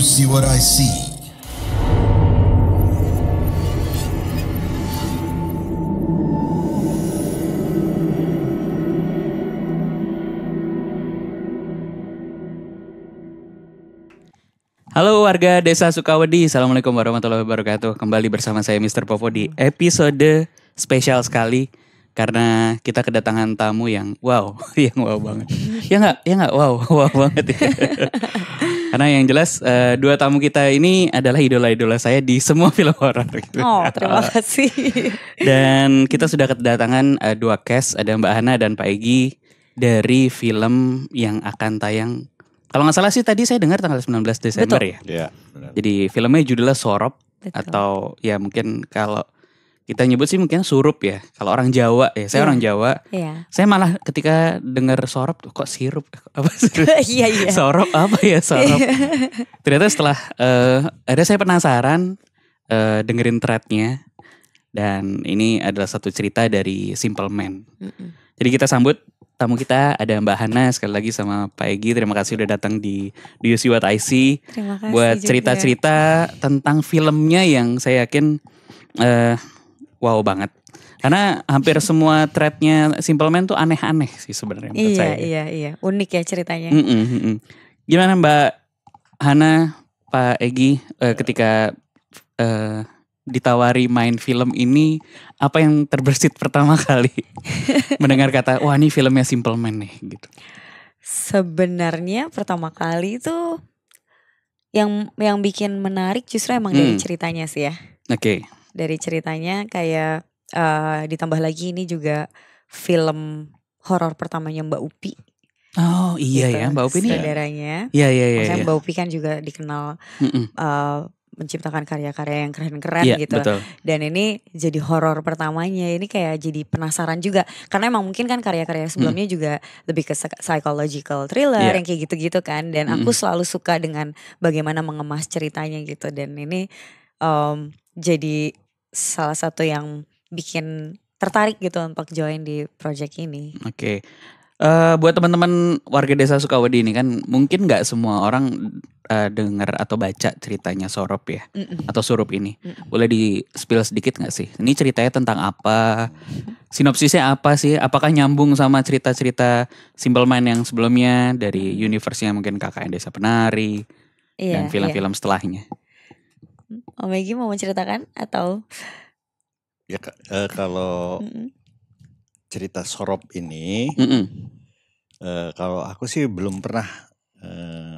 you see what I see? Halo warga Desa Sukawedi, Assalamualaikum warahmatullahi wabarakatuh. Kembali bersama saya Mr. Popo di episode spesial sekali karena kita kedatangan tamu yang wow, yang wow banget. Ya nggak, wow banget ya. Karena yang jelas dua tamu kita ini adalah idola-idola saya di semua film horor. Gitu. Oh, terima kasih. Dan kita sudah kedatangan dua cast, ada Mbak Hana dan Pak Egi dari film yang akan tayang. Kalau nggak salah sih tadi saya dengar tanggal 19 Desember. Betul. Ya. Iya, benar. Jadi filmnya judulnya Sorop. Betul. Atau ya mungkin kalau kita nyebut sih mungkin surup ya. Kalau orang Jawa ya, saya orang Jawa. Iya. Saya malah ketika dengar sorop kok sirup apa sih? Iya. Sorop apa ya sorop? Ternyata setelah ada saya penasaran dengerin threadnya dan ini adalah satu cerita dari Simple Man. Jadi kita sambut tamu kita ada Mbak Hana sekali lagi sama Pak Egi. Terima kasih udah datang di You See What I See. Terima kasih buat juga. cerita-cerita tentang filmnya yang saya yakin wow banget. Karena hampir semua threadnya Simple Man tuh aneh-aneh sih sebenarnya menurut saya. Iya. Unik ya ceritanya. Gimana Mbak Hana, Pak Egi ketika ditawari main film ini, apa yang terbersit pertama kali mendengar kata wah ini filmnya Simple Man nih gitu? Sebenarnya pertama kali itu yang bikin menarik justru emang dari ceritanya sih ya. Oke. Dari ceritanya kayak ditambah lagi ini juga film horor pertamanya Mbak Upi. Oh iya gitu. Ya Mbak Upi ini. Saudaranya. Iya. Maksudnya Mbak Upi kan juga dikenal menciptakan karya-karya yang keren-keren gitu. Betul. Dan ini jadi horor pertamanya. Ini kayak jadi penasaran juga. Karena emang mungkin kan karya-karya sebelumnya juga lebih ke psychological thriller yang kayak gitu-gitu kan. Dan aku selalu suka dengan bagaimana mengemas ceritanya gitu. Dan ini jadi salah satu yang bikin tertarik gitu untuk join di project ini. Oke. Buat teman-teman warga Desa Sukawedi ini kan mungkin nggak semua orang dengar atau baca ceritanya Sorop ya atau Surup ini. Boleh di-spill sedikit nggak sih? Ini ceritanya tentang apa? Sinopsisnya apa sih? Apakah nyambung sama cerita-cerita Simple Man yang sebelumnya dari universe-nya mungkin KKN Desa Penari dan film-film setelahnya? Om Egi mau menceritakan atau? Ya kalau cerita Sorop ini, kalau aku sih belum pernah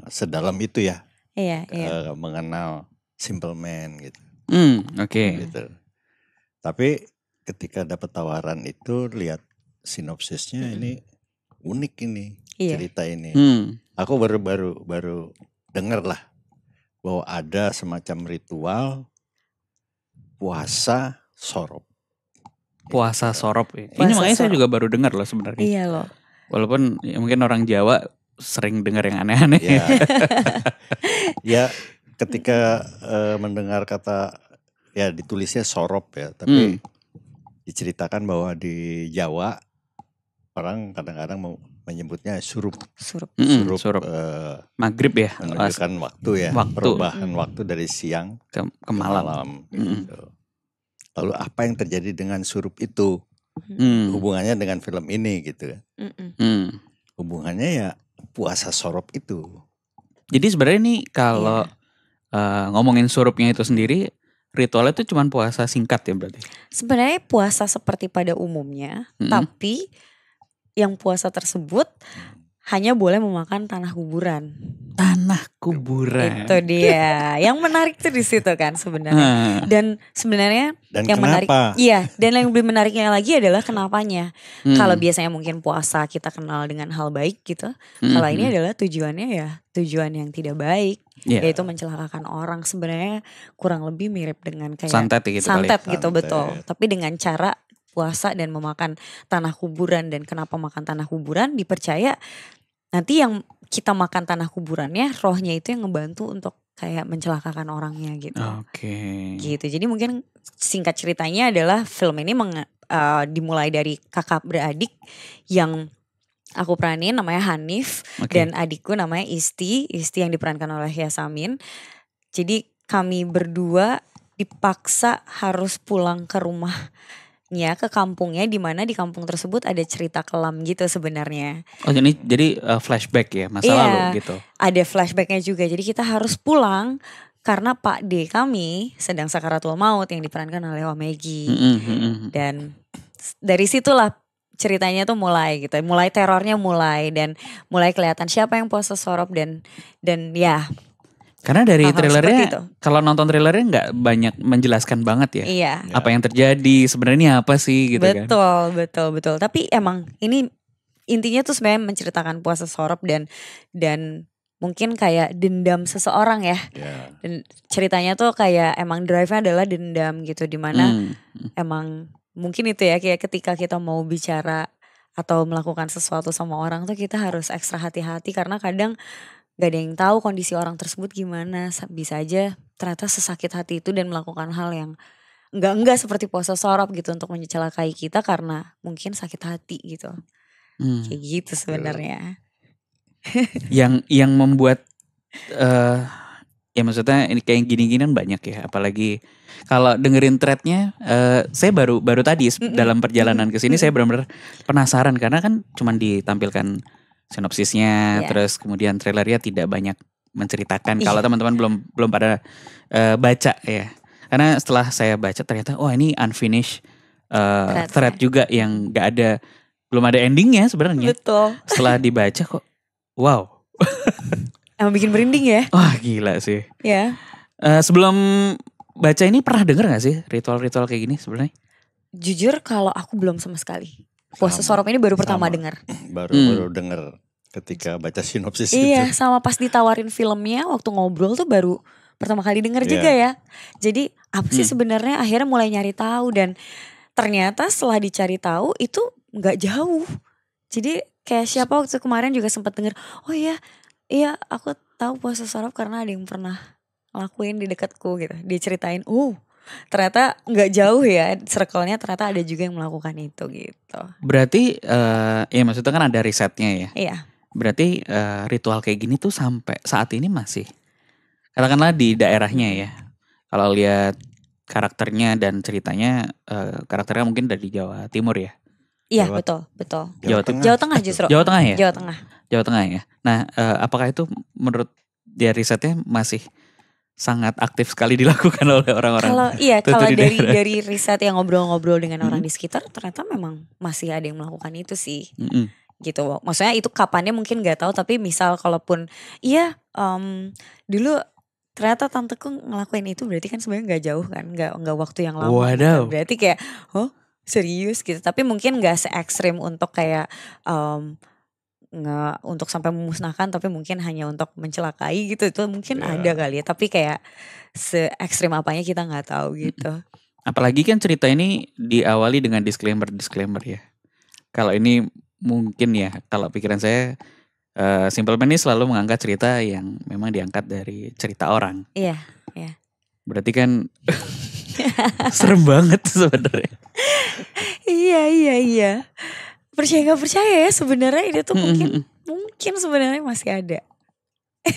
sedalam itu ya, mengenal Simple Man gitu. Oke. Gitu. Tapi ketika dapat tawaran itu, lihat sinopsisnya ini unik ini cerita ini. Aku baru dengar lah bahwa ada semacam ritual puasa Sorop. Puasa Sorop ya. Ini makanya saya juga baru dengar loh sebenarnya. Iya loh. Walaupun ya mungkin orang Jawa sering dengar yang aneh-aneh. Ya ketika mendengar kata ya ditulisnya Sorop ya, tapi diceritakan bahwa di Jawa orang kadang-kadang menyebutnya surup. Surup. Maghrib ya. Menunjukkan waktu ya. Perubahan waktu dari siang ke malam. Gitu. Lalu apa yang terjadi dengan surup itu? Hubungannya dengan film ini gitu. Hubungannya ya puasa Sorop itu. Jadi sebenarnya nih kalau ngomongin surupnya itu sendiri, ritualnya itu cuma puasa singkat ya berarti? Sebenarnya puasa seperti pada umumnya, tapi yang puasa tersebut hanya boleh memakan tanah kuburan. Tanah kuburan. Itu dia. Yang menarik tuh di situ kan sebenarnya. Dan sebenarnya yang menarik, dan yang lebih menariknya lagi adalah kenapanya. Kalau biasanya mungkin puasa kita kenal dengan hal baik gitu. Kalau ini adalah tujuannya ya tujuan yang tidak baik, yaitu mencelakakan orang. Sebenarnya kurang lebih mirip dengan kayak santet gitu betul. Tapi dengan cara puasa dan memakan tanah kuburan. Dan kenapa makan tanah kuburan? Dipercaya nanti yang kita makan tanah kuburannya, rohnya itu yang ngebantu untuk kayak mencelakakan orangnya gitu. Gitu. Jadi mungkin singkat ceritanya adalah film ini dimulai dari kakak beradik yang aku peranin namanya Hanif, dan adikku namanya Isti yang diperankan oleh Yasamin. Jadi kami berdua dipaksa harus pulang ke rumahnya, ke kampungnya, di mana di kampung tersebut ada cerita kelam gitu sebenarnya. Oh jadi flashback ya masa lalu gitu. Ada flashbacknya juga. Jadi kita harus pulang karena Pak D kami sedang sakaratul maut yang diperankan oleh Om Egy. Dan dari situlah ceritanya tuh mulai gitu. Mulai terornya dan mulai kelihatan siapa yang pose sorop dan ya. Karena dari trailernya, kalau nonton trailernya nggak banyak menjelaskan banget ya. Iya. Apa yang terjadi sebenarnya apa sih gitu kan. Betul. Tapi emang ini intinya tuh sebenarnya menceritakan puasa sorop dan mungkin kayak dendam seseorang ya. Dan ceritanya tuh kayak emang drive-nya adalah dendam gitu, dimana emang mungkin itu ya, kayak ketika kita mau bicara atau melakukan sesuatu sama orang tuh kita harus ekstra hati-hati, karena kadang gak ada yang tahu kondisi orang tersebut gimana. Bisa aja ternyata sesakit hati itu dan melakukan hal yang enggak seperti puasa sorop gitu untuk mencelakai kita karena mungkin sakit hati gitu. Kayak gitu sebenarnya. Yang membuat ya maksudnya ini kayak gini-ginian banyak ya, apalagi kalau dengerin threadnya, saya baru tadi dalam perjalanan ke sini saya benar-benar penasaran karena kan cuman ditampilkan sinopsisnya, terus kemudian trailernya tidak banyak menceritakan. Kalau teman-teman belum pada baca ya, karena setelah saya baca ternyata ini unfinished thread juga yang belum ada endingnya sebenarnya. Betul. Setelah dibaca kok, wow. Emang bikin merinding ya? Wah gila sih. Ya. Sebelum baca ini pernah denger gak sih ritual-ritual kayak gini sebenarnya? Jujur kalau aku belum sama sekali. Puasa sorop ini baru pertama dengar. Baru dengar ketika baca sinopsis itu. Iya, sama pas ditawarin filmnya waktu ngobrol tuh baru pertama kali dengar juga ya. Jadi apa sih sebenarnya, akhirnya mulai nyari tahu, dan ternyata setelah dicari tahu itu nggak jauh. Jadi kayak siapa waktu kemarin juga sempat dengar, oh iya aku tahu puasa sorop karena ada yang pernah ngelakuin di dekatku gitu. Dia ceritain, ternyata nggak jauh ya circle-nya, ternyata ada juga yang melakukan itu gitu. Berarti ya maksudnya kan ada risetnya ya. Iya. Berarti ritual kayak gini tuh sampai saat ini masih, katakanlah di daerahnya ya. Kalau lihat karakternya dan ceritanya, karakternya mungkin dari Jawa Timur ya. Iya, betul. Jawa Tengah justru. Jawa Tengah ya? Jawa Tengah ya. Nah, apakah itu menurut dia risetnya masih sangat aktif sekali dilakukan oleh orang-orang? Kalau dari riset yang ngobrol-ngobrol dengan orang di sekitar, ternyata memang masih ada yang melakukan itu sih. Gitu. Maksudnya itu kapannya mungkin nggak tahu, tapi misal kalaupun dulu ternyata tanteku ngelakuin itu, berarti kan sebenarnya nggak jauh kan, nggak waktu yang lama. Waduh. Berarti kayak serius gitu. Tapi mungkin nggak se ekstrim untuk kayak nggak untuk sampai memusnahkan, tapi mungkin hanya untuk mencelakai gitu. Itu mungkin ada kali ya, tapi kayak se ekstrim apanya kita nggak tahu gitu. Apalagi kan cerita ini diawali dengan disclaimer ya. Kalau ini mungkin ya, kalau pikiran saya, Simple Man ini selalu mengangkat cerita yang memang diangkat dari cerita orang. Iya. Berarti kan serem banget sebenarnya. Iya. Percaya gak percaya ya sebenarnya ini tuh mungkin sebenarnya masih ada.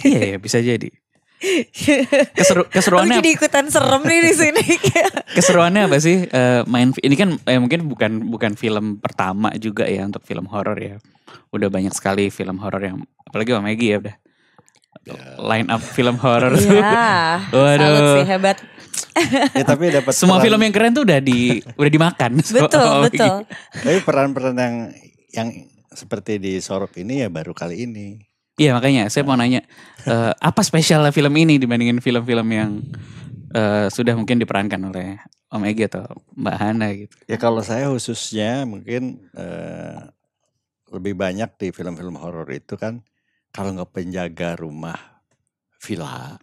Iya, bisa jadi. Keseruannya. Aku jadi ikutan serem nih di sini. Keseruannya apa sih? Main ini kan mungkin bukan film pertama juga ya untuk film horor ya. Udah banyak sekali film horor yang, apalagi Om Egy ya udah line up film horor tuh. Waduh. Salut sih, hebat. Tapi dapat semua film yang keren tuh udah dimakan. Betul. Tapi peran-peran yang seperti di Sorop ini ya baru kali ini. Iya, makanya saya mau nanya, apa spesialnya film ini dibandingin film-film yang sudah mungkin diperankan oleh Om Egy atau Mbak Hana gitu. Ya kalau saya khususnya mungkin lebih banyak di film-film horor itu kan, kalau nggak penjaga rumah villa,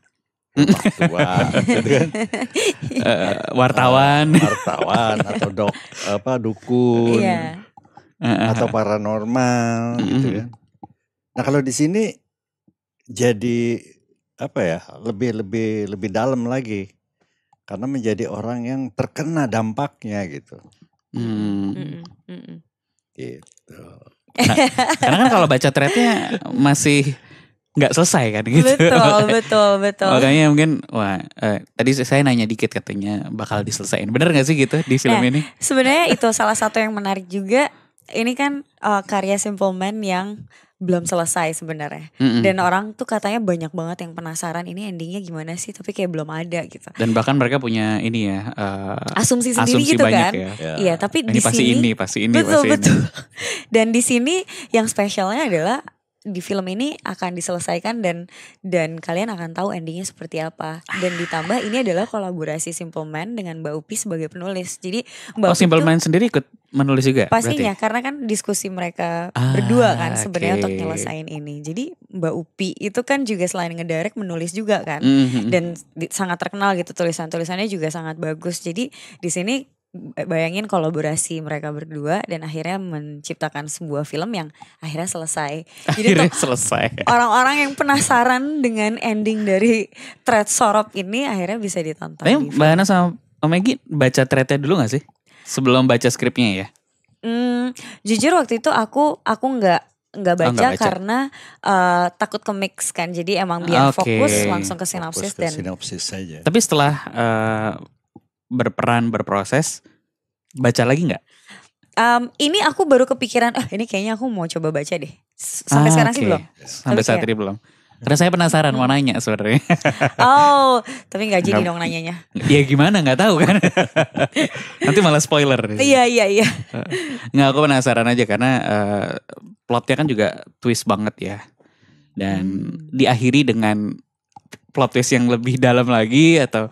rumah tua gitu kan, wartawan atau dukun, atau paranormal gitu kan. Nah kalau di sini jadi apa ya, lebih dalam lagi karena menjadi orang yang terkena dampaknya gitu. Gitu. Karena kan kalau baca threadnya masih nggak selesai kan gitu. Betul. Makanya mungkin tadi saya nanya dikit katanya bakal diselesain. Bener nggak sih gitu di film ini? Sebenarnya itu salah satu yang menarik juga. Ini kan karya Simple Man yang belum selesai sebenarnya. Dan orang tuh katanya banyak banget yang penasaran ini endingnya gimana sih, tapi kayak belum ada gitu. Dan bahkan mereka punya ini ya asumsi sendiri gitu kan. Iya, tapi ini di pasti sini pasti ini. Betul. Dan di sini yang spesialnya adalah di film ini akan diselesaikan dan kalian akan tahu endingnya seperti apa. Dan ditambah ini adalah kolaborasi Simple Man dengan Mbak Upi sebagai penulis. Jadi Mbak Upi Simple Man sendiri ikut menulis juga? Pastinya, berarti? karena kan diskusi mereka berdua kan sebenarnya untuk nyelesain ini. Jadi Mbak Upi itu kan juga selain ngedirect menulis juga kan. Dan sangat terkenal gitu, tulisannya juga sangat bagus. Jadi di sini bayangin kolaborasi mereka berdua dan akhirnya menciptakan sebuah film yang akhirnya selesai. Jadi selesai. Orang-orang yang penasaran dengan ending dari thread sorop ini akhirnya bisa ditonton. Tapi Mbak Hana sama Om Egy baca threadnya dulu gak sih? Sebelum baca skripnya ya? Jujur waktu itu aku nggak baca karena takut ke mix kan. Jadi emang biar fokus langsung ke sinopsis saja. Tapi setelah berproses, baca lagi nggak? Ini aku baru kepikiran, ini kayaknya aku mau coba baca deh. Sampai sekarang sih belum. Sampai saat ini belum. Karena saya penasaran mau nanya sebenarnya. Tapi nggak jadi dong nanyanya. Ya gimana, nggak tahu kan? Nanti malah spoiler. Iya. Nggak, aku penasaran aja karena plotnya kan juga twist banget ya. Dan diakhiri dengan plot twist yang lebih dalam lagi atau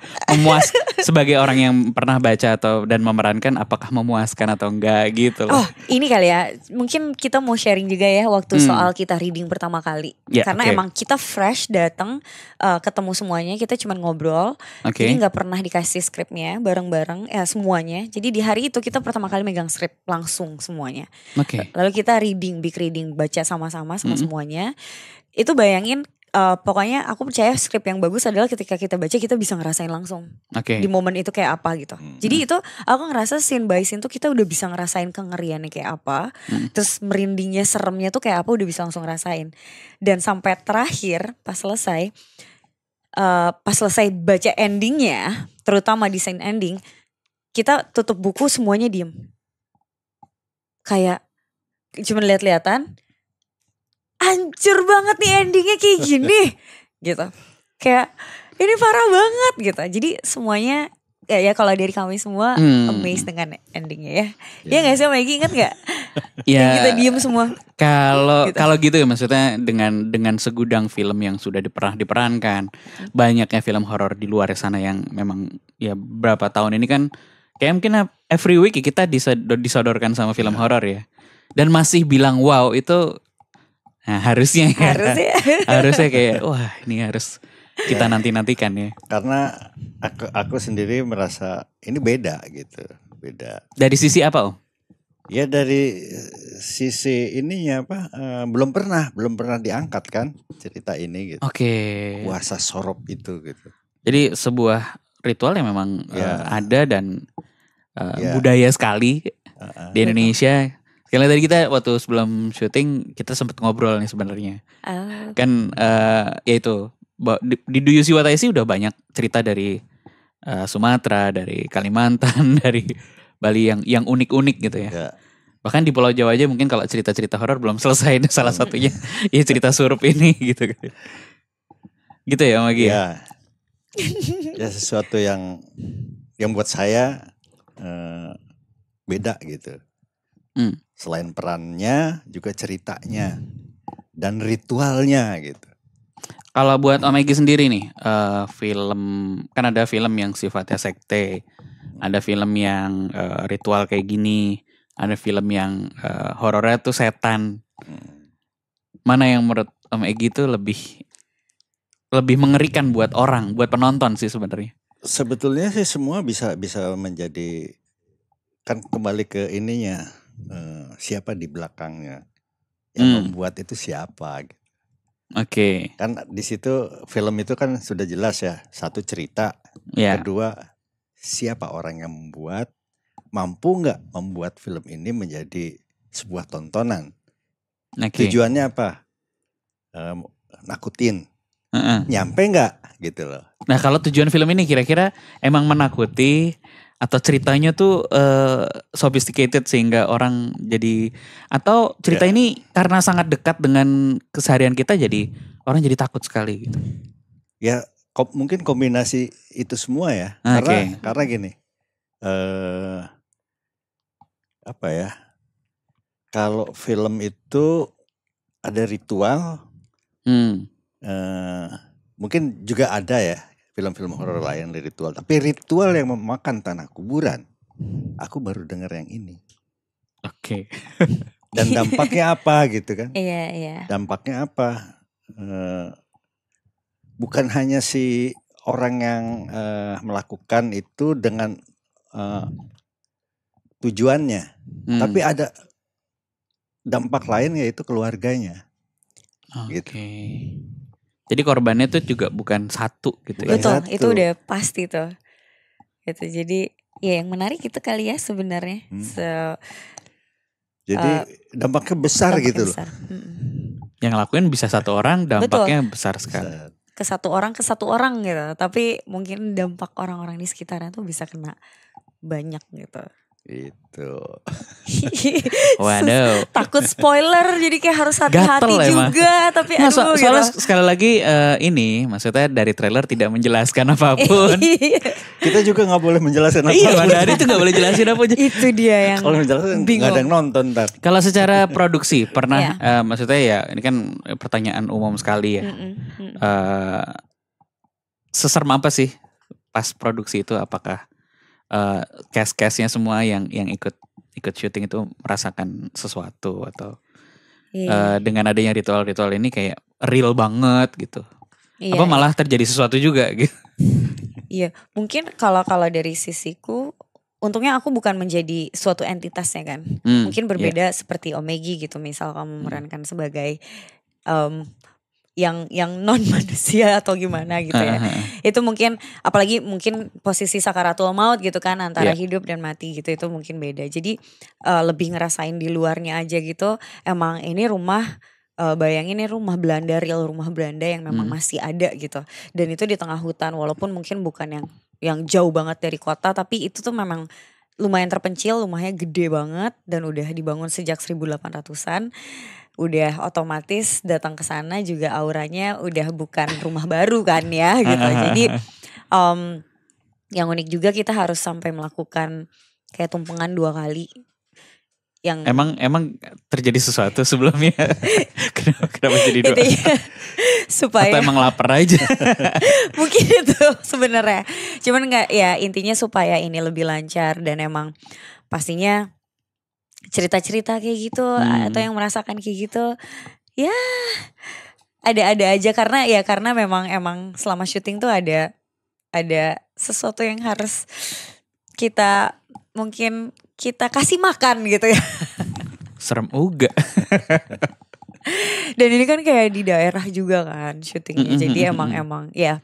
sebagai orang yang pernah baca dan memerankan, apakah memuaskan atau enggak gitu loh. Ini kali ya, mungkin kita mau sharing juga ya waktu soal kita reading pertama kali. Karena emang kita fresh datang ketemu semuanya, kita cuma ngobrol. Jadi gak pernah dikasih skripnya bareng-bareng semuanya. Jadi di hari itu kita pertama kali megang skrip langsung semuanya. Lalu kita big reading, baca sama-sama semuanya. Itu bayangin, pokoknya aku percaya skrip yang bagus adalah ketika kita baca kita bisa ngerasain langsung di momen itu kayak apa gitu. Jadi itu aku ngerasa scene by scene tuh kita udah bisa ngerasain kengeriannya kayak apa, terus merindingnya, seremnya tuh kayak apa udah bisa langsung ngerasain. Dan sampai terakhir pas selesai baca endingnya, terutama di scene ending, kita tutup buku semuanya diem, kayak cuma lihat-lihatan. Hancur banget nih endingnya kayak gini gitu. Kayak ini parah banget gitu. Jadi semuanya ya kalau dari kami semua amazed dengan endingnya ya. Iya gak sih, Maggie, ingat gak? Ya, kita diem semua. Kalau gitu ya, maksudnya dengan segudang film yang sudah pernah diperankan, banyaknya film horor di luar sana yang memang ya berapa tahun ini kan kayak mungkin every week kita disodorkan sama film horor ya. Dan masih bilang wow, itu harusnya kayak wah ini harus kita nantikan ya. Karena aku sendiri merasa ini beda gitu, beda. Dari sisi apa, Om? Ya dari sisi ininya belum pernah diangkat kan cerita ini gitu. Puasa sorop itu gitu. Jadi sebuah ritual yang memang ada dan budaya sekali di Indonesia. Karena tadi kita waktu sebelum syuting kita sempat ngobrol nih sebenarnya. Kan ya itu di Do You See What I See udah banyak cerita dari Sumatera, dari Kalimantan, dari Bali yang unik-unik gitu ya. Bahkan di Pulau Jawa aja mungkin kalau cerita-cerita horor belum selesai, salah satunya ya cerita surup ini gitu. Gitu ya, Magi ya. Ya sesuatu yang buat saya beda gitu. Selain perannya juga ceritanya dan ritualnya gitu. Kalau buat Om Egy sendiri nih, film kan ada film yang sifatnya sekte, ada film yang ritual kayak gini, ada film yang horornya tuh setan. Mana yang menurut Om Egy itu lebih mengerikan buat orang, buat penonton sih sebenarnya? Sebetulnya sih semua bisa menjadi, kan kembali ke ininya. Siapa di belakangnya yang membuat itu siapa gitu. Kan di situ film itu kan sudah jelas ya, satu cerita, kedua siapa orang yang membuat, mampu nggak membuat film ini menjadi sebuah tontonan Tujuannya apa? Nakutin. Nyampe nggak gitu loh. Nah kalau tujuan film ini kira-kira emang menakuti atau ceritanya tuh sophisticated sehingga orang jadi, atau cerita ini karena sangat dekat dengan keseharian kita jadi orang jadi takut sekali gitu. Ya mungkin kombinasi itu semua ya. Karena gini, apa ya? Kalau film itu ada ritual, mungkin juga ada ya film-film horor lain dari ritual. Tapi ritual yang memakan tanah kuburan, aku baru dengar yang ini. Oke. Dan dampaknya apa gitu kan? Iya. Dampaknya apa? Bukan hanya si orang yang melakukan itu dengan tujuannya, tapi ada dampak lain yaitu keluarganya. Oke. Gitu. Jadi korbannya tuh juga bukan satu gitu ya. Betul, itu udah pasti tuh. Gitu. Jadi ya yang menarik itu kali ya sebenarnya. Jadi dampaknya besar gitu loh. Yang ngelakuin bisa satu orang, dampaknya besar sekali. Ke satu orang gitu. Tapi mungkin dampak orang-orang di sekitarnya tuh bisa kena banyak gitu. Itu. Waduh. Takut spoiler jadi kayak harus hati-hati juga. Tapi soalnya sekali lagi ini maksudnya dari trailer tidak menjelaskan apapun. Kita juga gak boleh menjelaskan apapun. Iya, Mandari itu gak boleh jelasin apa aja. Itu dia yang kalau menjelaskan gak ada yang nonton ntar. Kalau secara produksi pernah maksudnya ya ini kan pertanyaan umum sekali ya. Seserem apa sih pas produksi itu, apakah cast-castnya semua yang ikut syuting itu merasakan sesuatu atau dengan adanya ritual-ritual ini kayak real banget gitu? Apa malah terjadi sesuatu juga gitu? Iya, mungkin kalau dari sisiku, untungnya aku bukan menjadi suatu entitasnya kan. Mungkin berbeda seperti Omegi gitu, misal kamu memerankan sebagai yang non manusia atau gimana gitu ya. Itu mungkin apalagi mungkin posisi sakaratul maut gitu kan, antara hidup dan mati gitu, itu mungkin beda. Jadi lebih ngerasain di luarnya aja gitu. Emang ini rumah, bayangin ini rumah Belanda, real rumah Belanda yang memang masih ada gitu. Dan itu di tengah hutan, walaupun mungkin bukan yang jauh banget dari kota, tapi itu tuh memang lumayan terpencil, rumahnya gede banget dan udah dibangun sejak 1800-an. Udah otomatis datang ke sana juga auranya udah bukan rumah baru kan ya gitu. Jadi yang unik juga kita harus sampai melakukan kayak tumpengan 2 kali. Yang emang terjadi sesuatu sebelumnya. Kenapa jadi 2? Itu ya, supaya atau emang lapar aja. Mungkin itu sebenarnya. Cuman enggak ya, intinya supaya ini lebih lancar dan emang pastinya cerita-cerita kayak gitu atau yang merasakan kayak gitu ya ada aja, karena memang selama syuting tuh ada sesuatu yang harus kita kasih makan gitu ya. Serem juga. Dan ini kan kayak di daerah juga kan syutingnya, jadi emang ya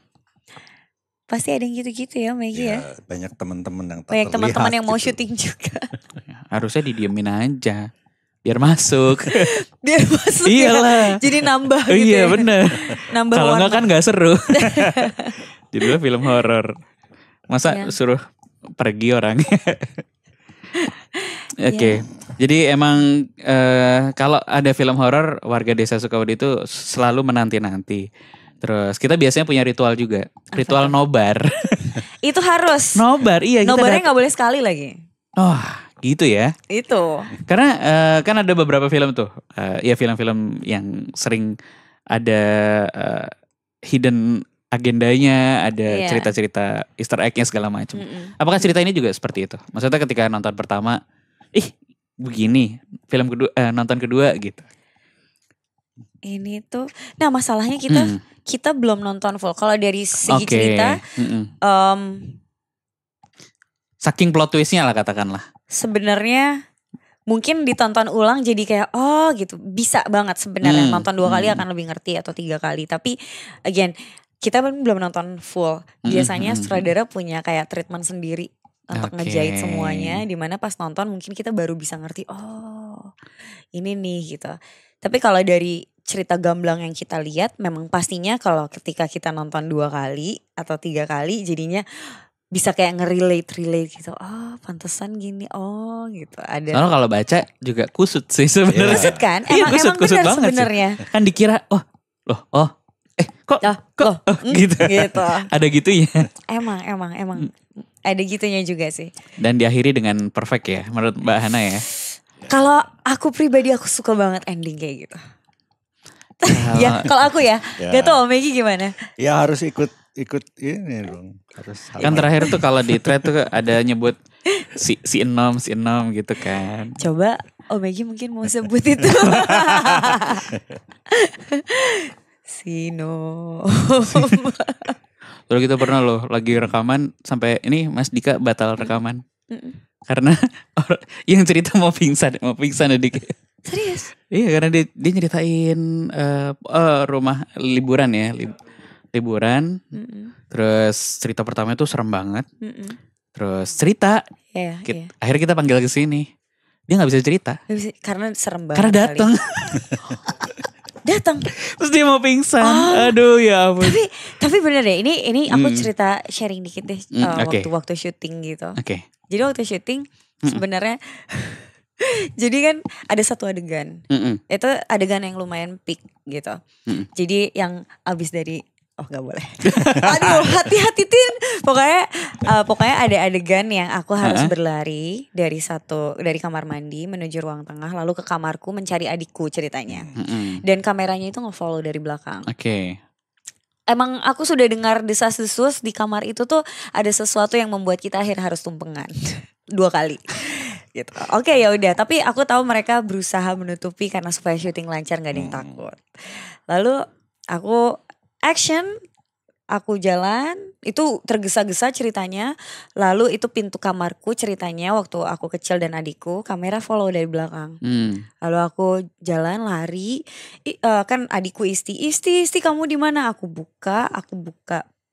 pasti ada yang gitu-gitu ya Maggie ya. Banyak teman-teman yang tak banyak teman-teman yang gitu. mau syuting juga. Harusnya didiemin aja biar masuk. Biar masuk. Iyalah. Ya. Jadi nambah gitu. Iya ya. bener. Nambah kalau warna. enggak kan gak seru. Judulnya film horor. Masa suruh pergi orangnya. Oke. Jadi emang kalau ada film horor, warga desa Sukawati itu selalu menanti-nanti. Terus kita biasanya punya ritual juga. Ritual nobar. Itu harus. Nobar, iya. Nobarnya gak boleh sekali lagi. Oh gitu ya. Itu. Karena kan ada beberapa film tuh. Ya film-film yang sering ada hidden agendanya, ada cerita-cerita Easter egg-nya segala macam. Apakah cerita ini juga seperti itu? Maksudnya ketika nonton pertama, begini, film kedua, nonton kedua gitu. Ini tuh, nah masalahnya kita belum nonton full. Kalau dari segi cerita, saking plot twistnya lah katakanlah. Sebenarnya mungkin ditonton ulang jadi kayak gitu, bisa banget sebenarnya nonton 2 kali akan lebih ngerti atau 3 kali. Tapi again kita belum nonton full. Biasanya sutradara punya kayak treatment sendiri untuk ngejahit semuanya. Dimana pas nonton mungkin kita baru bisa ngerti ini nih gitu. Tapi kalau dari cerita gamblang yang kita lihat, memang pastinya kalau ketika kita nonton 2 kali atau 3 kali jadinya bisa kayak nge-relate gitu. Oh, pantesan gini. Oh, gitu. Ada. Soalnya kalau baca juga kusut sih sebenarnya. Kusut kan? Iya, Emang kusut benar banget sebenarnya. Kan dikira kok gitu. Gitu. Ada gitunya. Emang ada gitunya juga sih. Dan diakhiri dengan perfect ya menurut Mbak Hana ya. Kalau aku pribadi aku suka banget ending kayak gitu. Ya, kalau aku ya. Gak tau Maggie gimana? Ya harus ikut ini dong. Kan terakhir tuh kalau di thread tuh ada nyebut si enom gitu kan. Coba Maggie mungkin mau sebut itu. Sino. Terus kita pernah loh lagi rekaman sampai ini Mas Dika batal rekaman. Karena yang cerita mau pingsan Adik. Serius? Iya karena dia nyeritain rumah liburan ya, liburan. Terus cerita pertama itu serem banget. Terus cerita, akhirnya kita panggil ke sini. Dia nggak bisa cerita. Karena serem banget. Karena datang. Datang. Terus dia mau pingsan. Aduh ya ampun. Tapi bener deh. Ini aku cerita sharing dikit deh. Waktu syuting gitu. Jadi waktu syuting sebenarnya. Jadi kan ada satu adegan. Itu adegan yang lumayan peak gitu. Jadi yang abis dari gak boleh. Aduh hati-hati Tin. Pokoknya ada adegan yang aku harus berlari dari kamar mandi menuju ruang tengah, lalu ke kamarku mencari adikku ceritanya. Dan kameranya itu nge-follow dari belakang. Emang aku sudah dengar desas-desus di kamar itu tuh ada sesuatu yang membuat kita akhirnya harus tumpengan 2 kali. Gitu. Oke, ya udah. Tapi aku tahu mereka berusaha menutupi karena supaya syuting lancar, nggak ada yang takut. Lalu aku action, aku jalan, itu tergesa-gesa ceritanya. Lalu itu pintu kamarku ceritanya waktu aku kecil dan adikku, kamera follow dari belakang. Lalu aku jalan lari, kan adikku Isti kamu di mana? Aku buka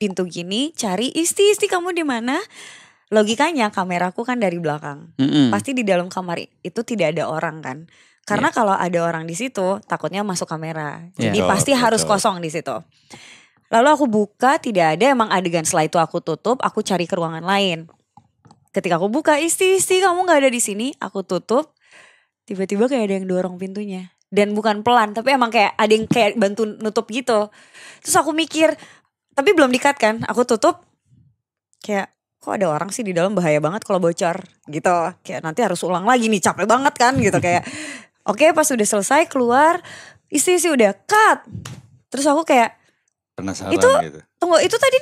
pintu gini, cari Isti kamu di mana? Logikanya kameraku kan dari belakang. Pasti di dalam kamar itu tidak ada orang kan. Karena kalau ada orang di situ takutnya masuk kamera. Jadi pasti harus kosong di situ. Lalu aku buka tidak ada, emang adegan setelah itu aku tutup, aku cari ke ruangan lain. Ketika aku buka, Isti kamu gak ada di sini, aku tutup. Tiba-tiba kayak ada yang dorong pintunya. Dan bukan pelan, tapi emang kayak ada yang kayak bantu nutup gitu. Terus aku mikir, tapi belum di-cut kan, aku tutup. Kayak kok ada orang sih di dalam, bahaya banget kalau bocor gitu. Kayak nanti harus ulang lagi nih, capek banget kan gitu kayak. Oke, pas udah selesai keluar, Isti udah cut. Terus aku kayak penasaran itu, gitu. Tunggu, itu tadi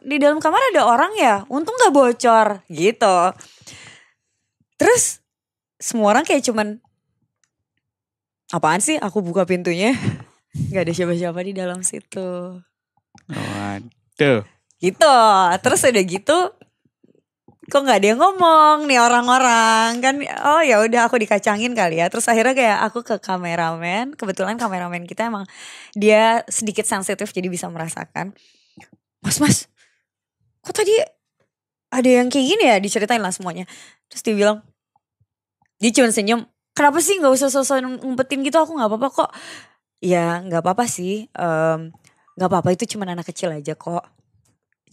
di dalam kamar ada orang ya? Untung gak bocor gitu. Terus semua orang kayak cuman apaan sih? Aku buka pintunya, gak ada siapa-siapa di dalam situ. Waduh. Gitu. Terus udah gitu, kok nggak ada yang ngomong nih orang-orang kan? Oh ya udah aku dikacangin kali ya. Terus akhirnya kayak aku ke kameramen. Kebetulan kameramen kita emang dia sedikit sensitif jadi bisa merasakan. Mas, kok tadi ada yang kayak gini ya? Diceritain lah semuanya. Terus dia bilang, dia cuma senyum. Kenapa sih nggak usah sosok ngumpetin gitu? Aku nggak apa-apa kok. Ya nggak apa-apa sih. Nggak apa-apa, itu cuma anak kecil aja kok.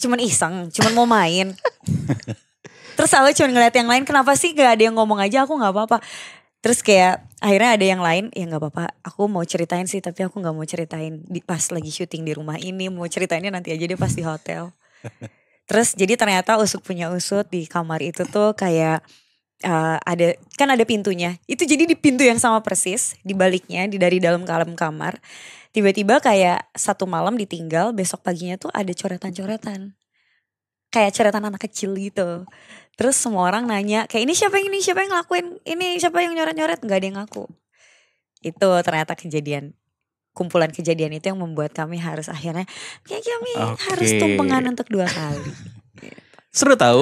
Cuman iseng, cuman mau main. Terus aku cuma ngeliat yang lain, kenapa sih gak ada yang ngomong aja, aku gak apa-apa. Terus kayak akhirnya ada yang lain, ya gak apa-apa, aku mau ceritain sih, tapi aku gak mau ceritain pas lagi syuting di rumah ini, mau ceritainnya nanti aja deh pas di hotel. Terus jadi ternyata usut punya usut, di kamar itu tuh kayak ada pintunya. Itu jadi di pintu yang sama persis, di baliknya, dari dalam kamar. Tiba-tiba kayak satu malam ditinggal, besok paginya tuh ada coretan-coretan. Kayak coretan anak kecil gitu. Terus semua orang nanya, kayak ini siapa yang ngelakuin, ini siapa yang nyoret-nyoret, gak ada yang ngaku. Itu ternyata kejadian, kumpulan kejadian itu yang membuat kami harus akhirnya, kayak kami harus tumpengan untuk 2 kali. Seru tahu.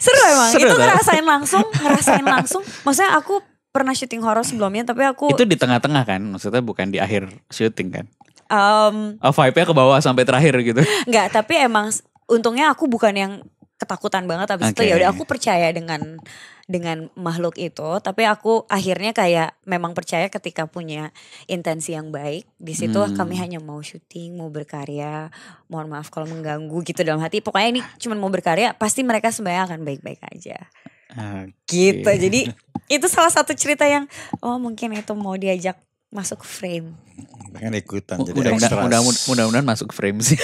Seru emang, itu ngerasain langsung. Maksudnya aku pernah syuting horor sebelumnya, tapi aku itu di tengah-tengah kan, maksudnya bukan di akhir syuting kan? Vibe-nya ke bawah sampai terakhir gitu. Enggak, tapi emang untungnya aku bukan yang ketakutan banget. Habis itu ya udah aku percaya dengan makhluk itu, tapi aku akhirnya kayak memang percaya ketika punya intensi yang baik. Di situ kami hanya mau syuting, mau berkarya. Mohon maaf kalau mengganggu gitu dalam hati. Pokoknya ini cuma mau berkarya, pasti mereka sebenarnya akan baik-baik aja. Gitu. Jadi itu salah satu cerita yang mungkin itu mau diajak masuk frame. Pengen ikutan jadi extras. Mudah-mudahan masuk frame sih.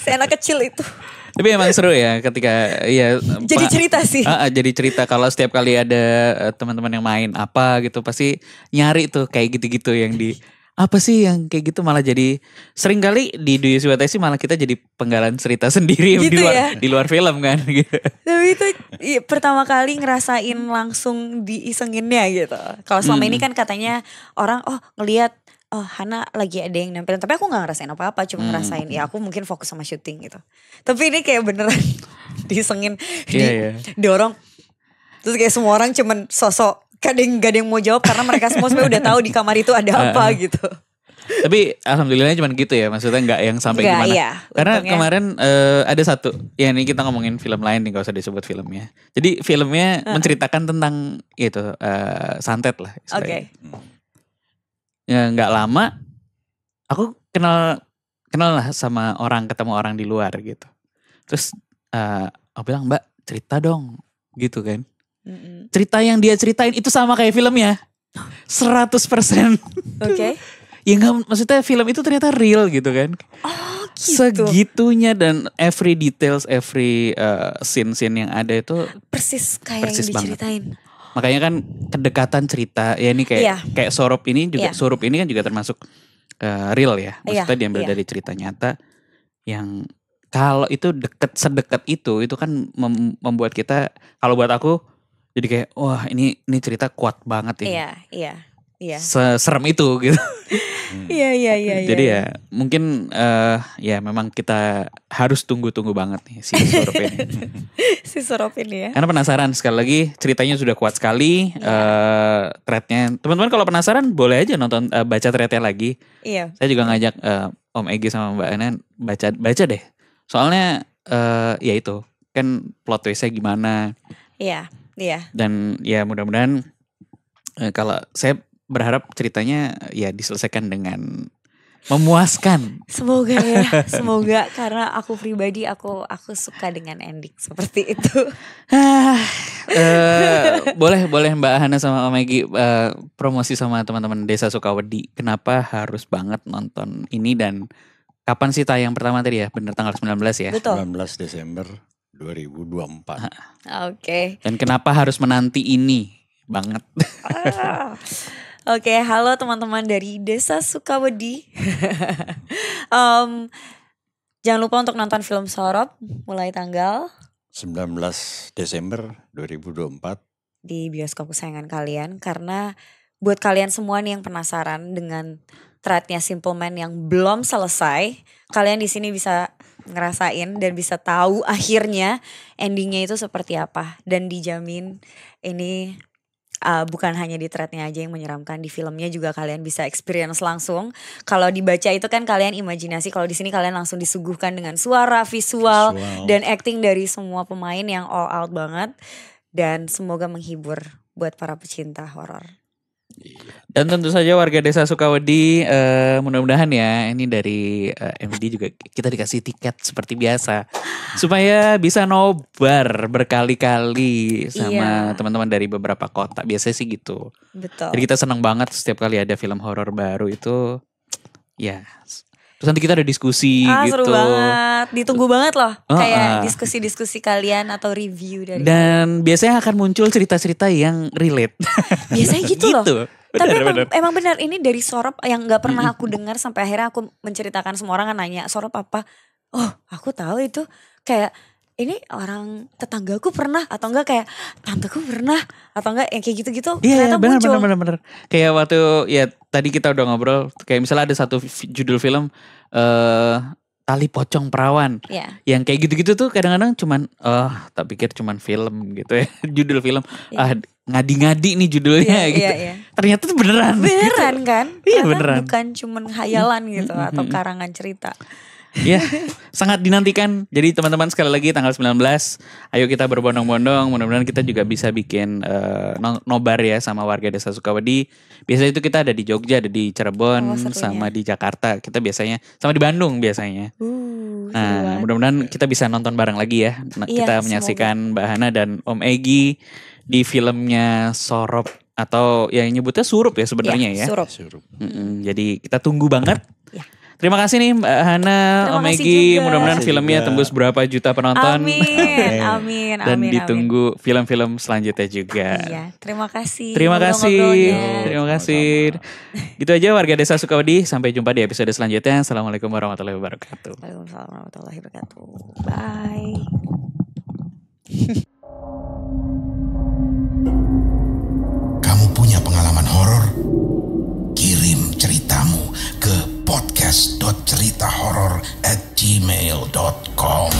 Saya anak kecil itu. Tapi emang seru ya ketika ya jadi cerita sih. Jadi cerita kalau setiap kali ada teman-teman yang main apa gitu pasti nyari tuh kayak gitu-gitu yang di apa sih yang kayak gitu, malah jadi sering kali di Do You See What I See malah kita jadi penggalan cerita sendiri gitu di luar film kan gitu. Tapi itu pertama kali ngerasain langsung diisenginnya gitu. Kalau selama ini kan katanya orang ngelihat Hana lagi ada yang nampilin, tapi aku gak ngerasain apa-apa, cuma ngerasain ya aku mungkin fokus sama syuting gitu. Tapi ini kayak beneran disengin, didorong, terus kayak semua orang cuman sosok gak ada yang mau jawab karena mereka semua udah tahu di kamar itu ada apa gitu. Tapi alhamdulillahnya cuma gitu ya, maksudnya gak yang sampai gimana. Iya, karena kemarin ada satu, ya ini kita ngomongin film lain nih, gak usah disebut filmnya. Jadi filmnya menceritakan tentang itu santet lah. Oke. Ya nggak lama aku kenal lah sama orang, ketemu orang di luar gitu. Terus aku bilang, Mbak cerita dong gitu kan. Cerita yang dia ceritain itu sama kayak filmnya 100%. Oke. Ya nggak, maksudnya film itu ternyata real gitu kan. Gitu. Segitunya, dan every details, every scene yang ada itu persis kayak yang diceritain banget. Makanya kan kedekatan cerita ya ini kayak Sorop ini juga, Surup ini kan juga termasuk real ya. Maksudnya diambil dari cerita nyata yang kalau itu sedekat itu kan membuat kita, kalau buat aku jadi kayak wah ini cerita kuat banget ini. Iya. Serem itu gitu. Iya. Jadi ya mungkin ya memang kita harus tunggu banget nih si Sorop ini. Si Sorop ini ya. Karena penasaran, sekali lagi ceritanya sudah kuat sekali. Threadnya, teman-teman kalau penasaran boleh aja nonton, baca threadnya lagi. Iya. Saya juga ngajak Om Egi sama Mbak Ana baca deh. Soalnya ya itu kan plot twistnya gimana. Iya. Dan ya mudah-mudahan kalau saya berharap ceritanya ya diselesaikan dengan memuaskan. Semoga karena aku pribadi aku suka dengan ending seperti itu. Boleh Mbak Hana sama Om Egi promosi sama teman-teman Desa Sukawedi. Kenapa harus banget nonton ini dan kapan sih tayang pertama tadi ya? Bener tanggal 19 ya? Betul. 19 Desember 2024. Oke. Dan kenapa harus menanti ini banget? Oke, halo teman-teman dari Desa Sukawedi. Jangan lupa untuk nonton film Sorop mulai tanggal 19 Desember 2024 di bioskop kesayangan kalian. Karena buat kalian semua nih yang penasaran dengan threadnya Simple Man yang belum selesai, kalian di sini bisa ngerasain dan bisa tahu akhirnya endingnya itu seperti apa. Dan dijamin ini bukan hanya di threadnya aja yang menyeramkan, di filmnya juga kalian bisa experience langsung. Kalau dibaca itu kan kalian imajinasi, kalau di sini kalian langsung disuguhkan dengan suara, visual dan acting dari semua pemain yang all out banget. Dan semoga menghibur buat para pecinta horor. Dan tentu saja warga Desa Sukawedi, mudah-mudahan ya ini dari MD juga kita dikasih tiket seperti biasa supaya bisa nobar berkali-kali sama teman-teman dari beberapa kota. Biasanya sih gitu. Betul. Jadi kita senang banget setiap kali ada film horor baru itu ya. Terus nanti kita ada diskusi gitu. Seru banget, ditunggu banget loh. Kayak diskusi-diskusi kalian atau review dari dan biasanya akan muncul cerita-cerita yang relate. Biasanya gitu loh. Bener. Tapi emang benar, ini dari Sorop yang gak pernah aku dengar sampai akhirnya aku menceritakan, semua orang kan nanya Sorop apa. Oh aku tahu itu, kayak ini orang tetanggaku pernah, atau enggak kayak tanteku pernah, atau enggak yang kayak gitu-gitu. Iya benar. Kayak waktu ya tadi kita udah ngobrol, kayak misalnya ada satu judul film Tali Pocong Perawan. Yang kayak gitu-gitu tuh kadang-kadang cuman tak pikir cuman film gitu ya. Judul film ngadi-ngadi nih judulnya gitu. Ternyata tuh beneran kan? Iya beneran. Bukan cuman khayalan gitu atau karangan cerita. Ya, sangat dinantikan. Jadi teman-teman sekali lagi tanggal 19, ayo kita berbondong-bondong. Mudah-mudahan kita juga bisa bikin nobar ya sama warga Desa Sukawedi. Biasanya itu kita ada di Jogja, ada di Cirebon, sama di Jakarta. Kita biasanya sama di Bandung biasanya. Nah, mudah-mudahan kita bisa nonton bareng lagi ya. Kita menyaksikan Mbak Hana dan Om Egy di filmnya Sorop, atau yang nyebutnya Surup ya sebenarnya ya. Surup. Jadi kita tunggu banget. Terima kasih nih Mbak Hana, Om Egy. Mudah-mudahan filmnya tembus berapa juta penonton. Amin. Dan ditunggu film-film selanjutnya juga. Iya, terima kasih. Terima kasih. Gitu aja warga Desa Sukawedi. Sampai jumpa di episode selanjutnya. Assalamualaikum warahmatullahi wabarakatuh. Waalaikumsalam warahmatullahi wabarakatuh. Bye. Kamu punya pengalaman horor? Kirim ceritamu ke podcast.ceritahoror@gmail.com.